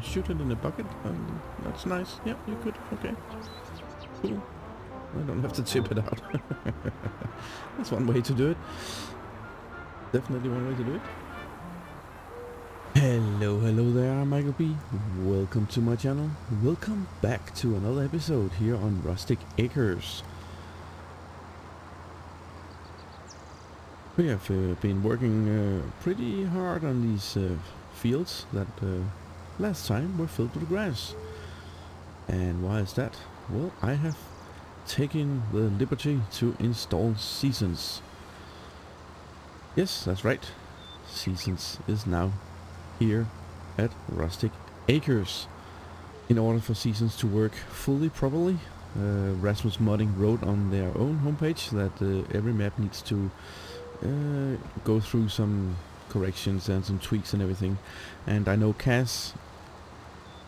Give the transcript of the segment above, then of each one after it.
can shoot it in a bucket. That's nice. Yeah, you could. Okay. Cool. I don't have to tip it out. That's one way to do it. Definitely one way to do it. Hello there, I'm Michael B. Welcome to my channel. Welcome back to another episode here on Rustic Acres. We have been working pretty hard on these fields that last time were filled with grass. And why is that? Well, I have taken the liberty to install Seasons. Yes, that's right. Seasons is now here at Rustic Acres. In order for Seasons to work fully properly, Rasmus Modding wrote on their own homepage that every map needs to go through some corrections and some tweaks and everything. And I know Cass,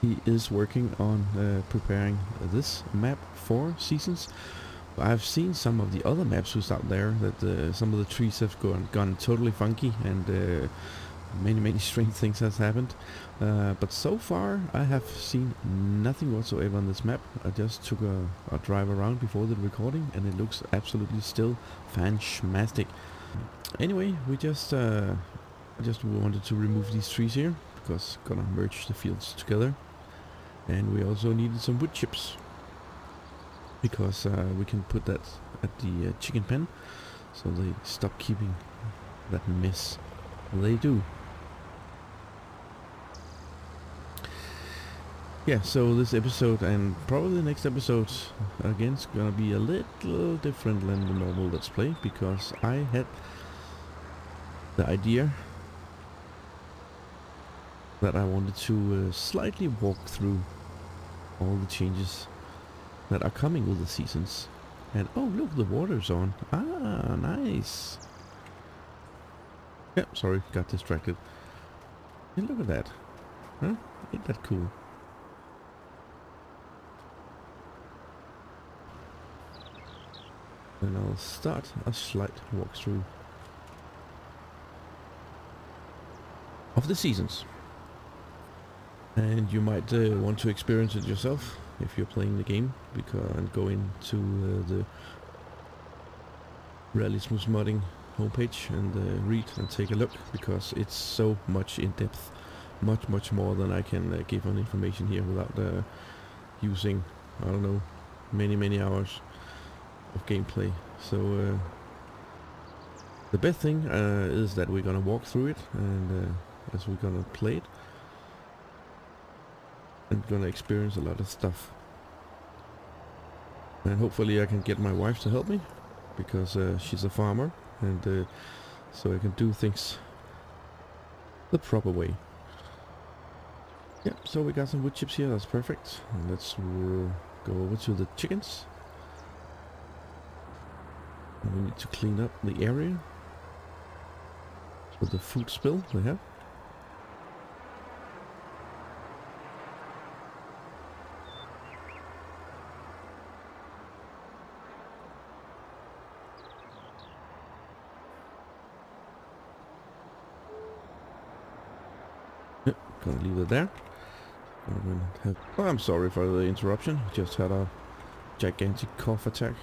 he is working on preparing this map for Seasons. I've seen some of the other maps who's out there that some of the trees have gone totally funky and many strange things has happened. But so far I have seen nothing whatsoever on this map. I just took a drive around before the recording and it looks absolutely still fantastic. Anyway, we just wanted to remove these trees here because gonna merge the fields together, and we also needed some wood chips because we can put that at the chicken pen so they stop keeping that mess they do. Yeah, so this episode and probably the next episode again is gonna be a little different than the normal Let's Play because I had the idea that I wanted to slightly walk through all the changes that are coming with the Seasons. And oh look, the water's on. Ah, nice. Yep, sorry, got distracted. And look at that. Huh? Ain't that cool? And I'll start a slight walkthrough of the Seasons. And you might want to experience it yourself if you're playing the game, and go into the Rasmus Modding homepage and read and take a look, because it's so much in depth, much more than I can give on information here without using, I don't know, many hours of gameplay. So the best thing is that we're gonna walk through it, and as we're gonna play it and gonna experience a lot of stuff. And hopefully I can get my wife to help me, because she's a farmer, and so I can do things the proper way. Yeah, so we got some wood chips here, that's perfect. And let's go over to the chickens. And we need to clean up the area with the food spill they have. Yep, gonna leave it there. Oh, I'm sorry for the interruption. Just had a gigantic cough attack.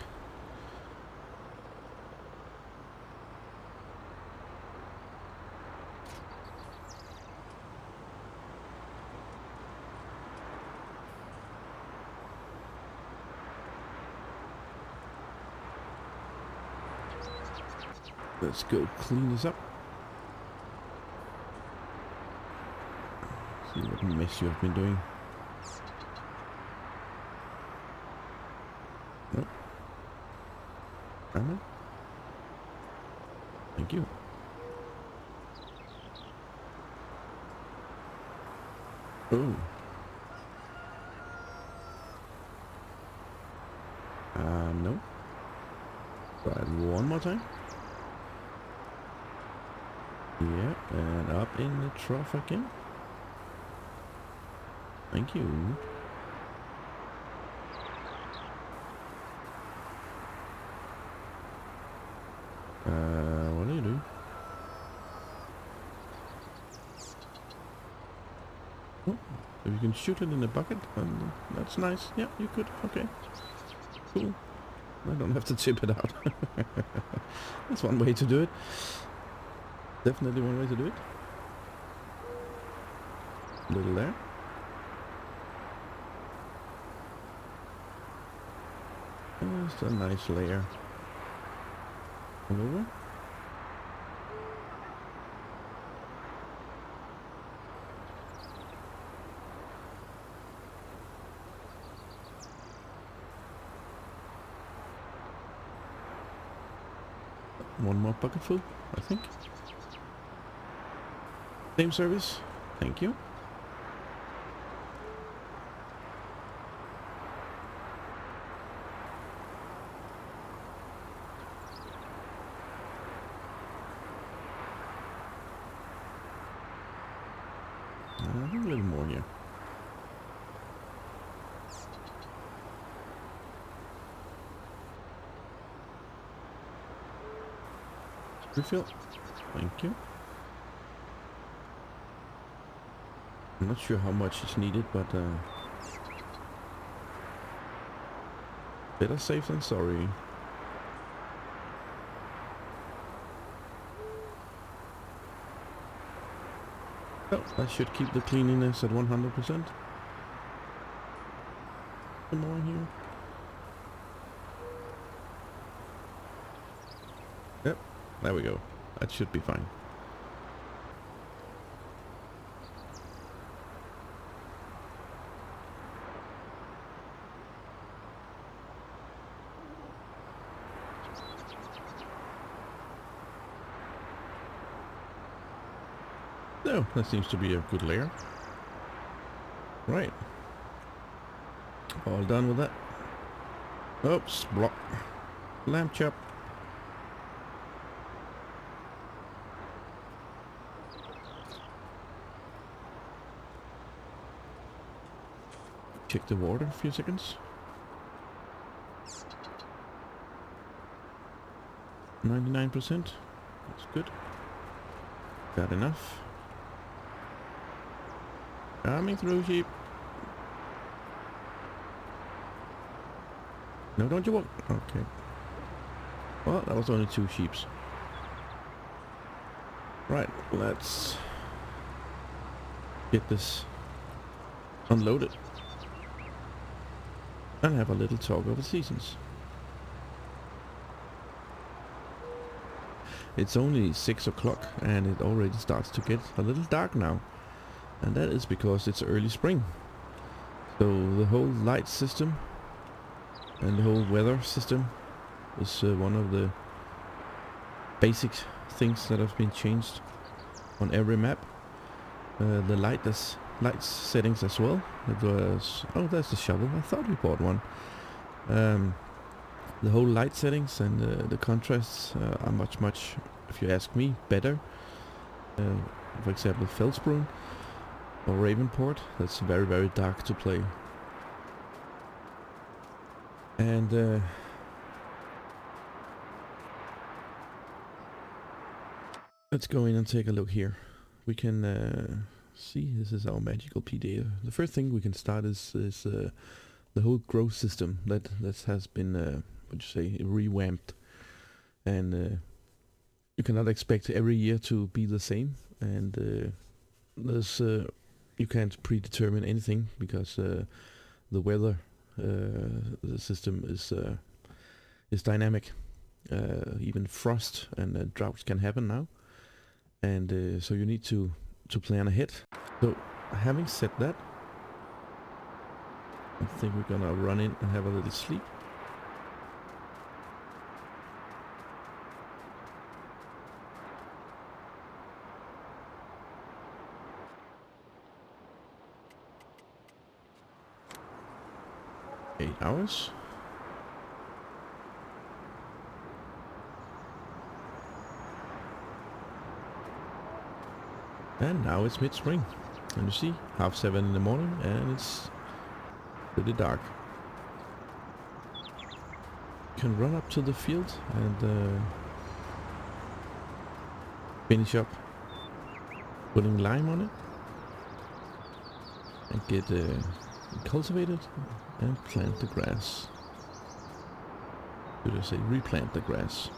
Let's go clean this up. See what mess you have been doing. Nope. Am I? Thank you. Oh. No. Try it one more time. Yeah, and up in the trough again. Thank you. What do you do? Oh, If you can shoot it in a bucket, and that's nice. Yeah, you could. Okay. Cool. I don't have to tip it out. That's one way to do it. Definitely one way to do it. A little there. Just a nice layer. All over. One more bucketful, I think. Same service. Thank you. A little more here. Refill. Thank you. I'm not sure how much is needed, but better safe than sorry. Oh, I should keep the cleanliness at 100%. Some more here. Yep, there we go. That should be fine. Oh, that seems to be a good layer. Right. All done with that. Oops, block. Lamp chop. Check the water a few seconds. 99%. That's good. Got enough. Coming through, sheep. No, don't you walk. Okay. Well, that was only 2 sheeps. Right, let's get this unloaded and have a little talk over seasons. It's only 6 o'clock and it already starts to get a little dark now. And that is because it's early spring. So the whole light system and the whole weather system is one of the basic things that have been changed on every map. The light settings as well. It was, oh, there's the shovel. I thought we bought one. The whole light settings and the contrasts are much, if you ask me, better. For example, Feldsbrunn or Ravenport, that's very dark to play. And let's go in and take a look here. We can see this is our magical PDA. The first thing we can start is the whole growth system that has been revamped, and you cannot expect every year to be the same, and there's you can't predetermine anything because the weather the system is dynamic. Even frost and droughts can happen now, and so you need to plan ahead. So having said that, I think we're gonna run in and have a little sleep. Eight hours. And now it's mid-spring. And you see, 7:30 in the morning and it's pretty dark. You can run up to the field and finish up putting lime on it. and get cultivated and plant the grass. Should I say replant the grass?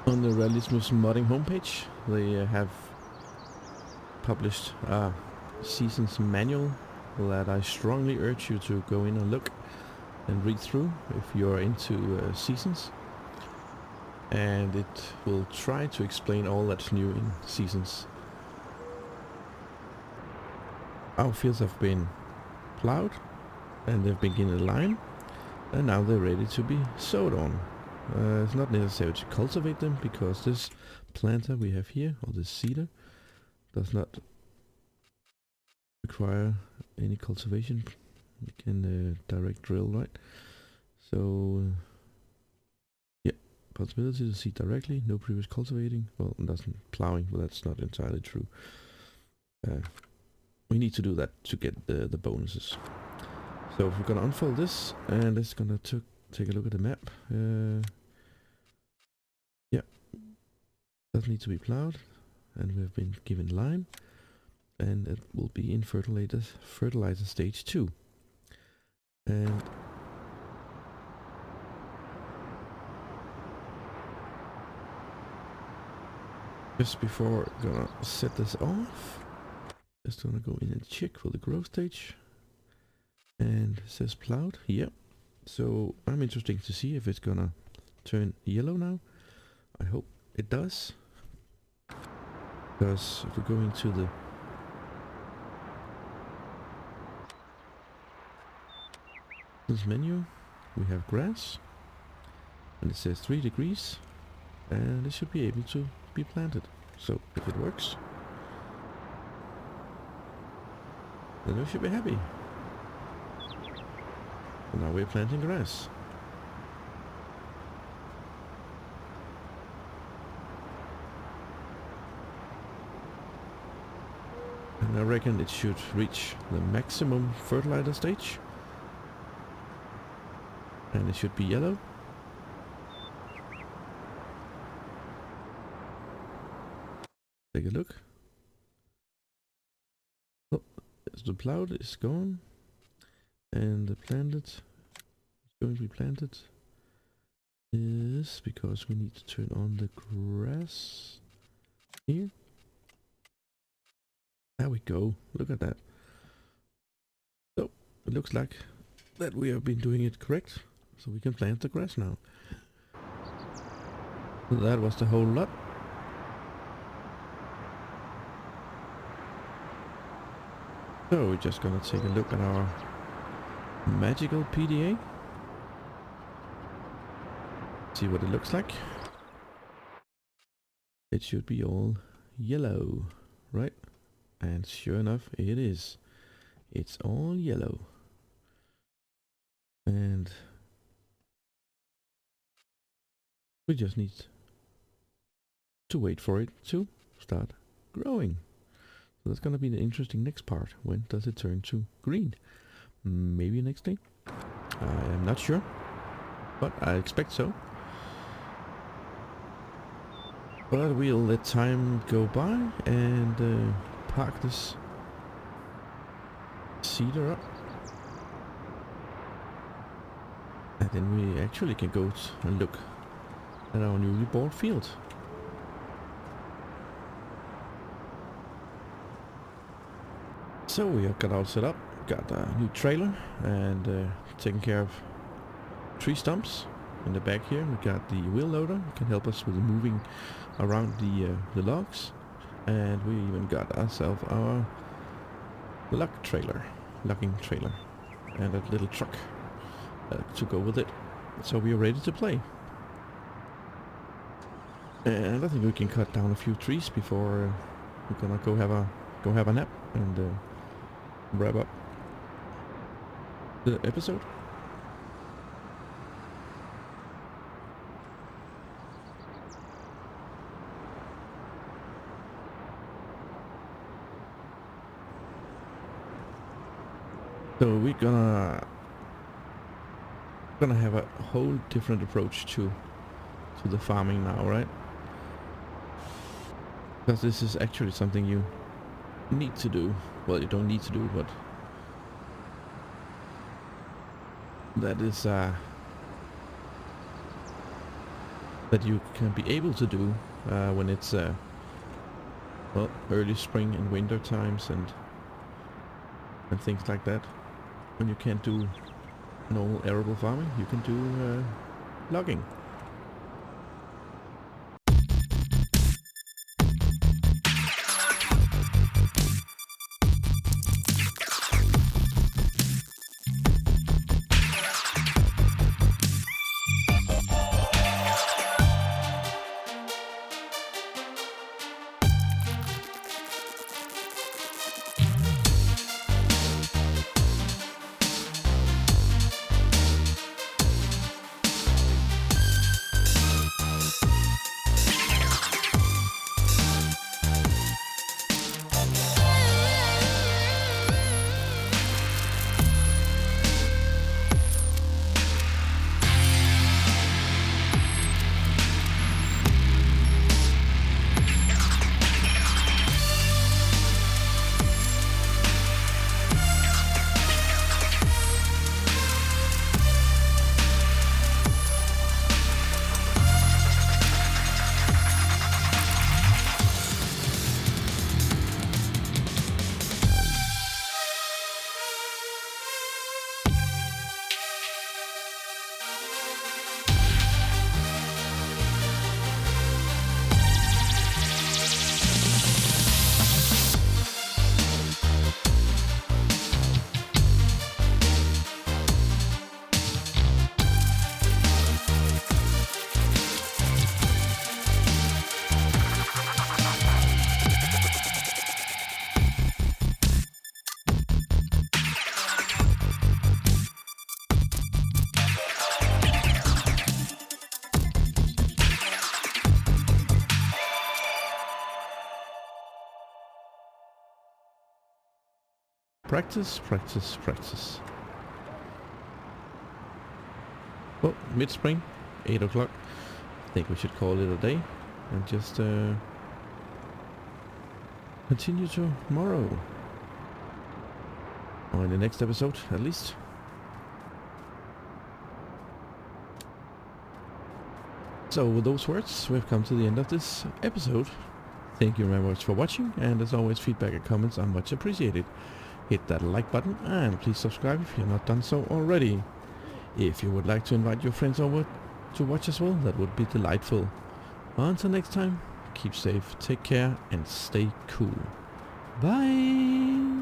On the GNG Modding homepage, they have published a seasons manual that I strongly urge you to go in and look and read through if you're into seasons. And it will try to explain all that's new in seasons. Our fields have been plowed and they've been in a line, and now they're ready to be sowed on. It's not necessary to cultivate them because this planter we have here, or this seeder, does not require any cultivation. You can direct drill, right? So yeah, possibility to seed directly, no previous cultivating. Well, that's plowing, but that's not entirely true. We need to do that to get the bonuses. So we're gonna unfold this, and it's gonna take a look at the map. Yeah, doesn't need to be plowed, and we've been given lime, and it will be in fertilizer stage 2. And just before gonna set this off, just gonna go in and check for the growth stage. And it says plowed, yep. So I'm interested to see if it's gonna turn yellow now. I hope it does. Because if we go into the this menu, we have grass, and it says 3 degrees, and it should be able to be planted. So if it works, then we should be happy. And now we're planting grass. And I reckon it should reach the maximum fertilizer stage. And it should be yellow. Take a look. Oh, the plowed is gone. And the planted is going to be planted is because we need to turn on the grass here. There we go. Look at that. So it looks like that we have been doing it correct. So we can plant the grass now. So that was the whole lot. So we're just gonna take a look at our magical PDA. See what it looks like. It should be all yellow, right? And sure enough, it is. It's all yellow. And we just need to wait for it to start growing. So that's gonna be the interesting next part. When does it turn to green? Maybe next day? I am not sure, but I expect so. But we'll let time go by and park this seeder up. And then we actually can go and look at our newly bought field. So we have got all set up, got a new trailer and taking care of tree stumps. In the back here we got the wheel loader, it can help us with moving around the logs. And we even got ourselves our logging trailer, and a little truck to go with it. So we are ready to play. And I think we can cut down a few trees before we're gonna go have a nap and wrap up the episode. So we're gonna gonna have a whole different approach to the farming now, right? Because this is actually something you need to do. Well, you don't need to do, but that is that you can be able to do when it's well, early spring and winter times and things like that. When you can't do normal arable farming, you can do logging. Practice, practice, practice. Well, mid-spring, 8 o'clock. I think we should call it a day and just continue tomorrow. Or in the next episode, at least. So with those words, we've come to the end of this episode. Thank you very much for watching, and as always, feedback and comments are much appreciated. Hit that like button and please subscribe if you're not done so already. If you would like to invite your friends over to watch as well, that would be delightful. Until next time, keep safe, take care and stay cool. Bye!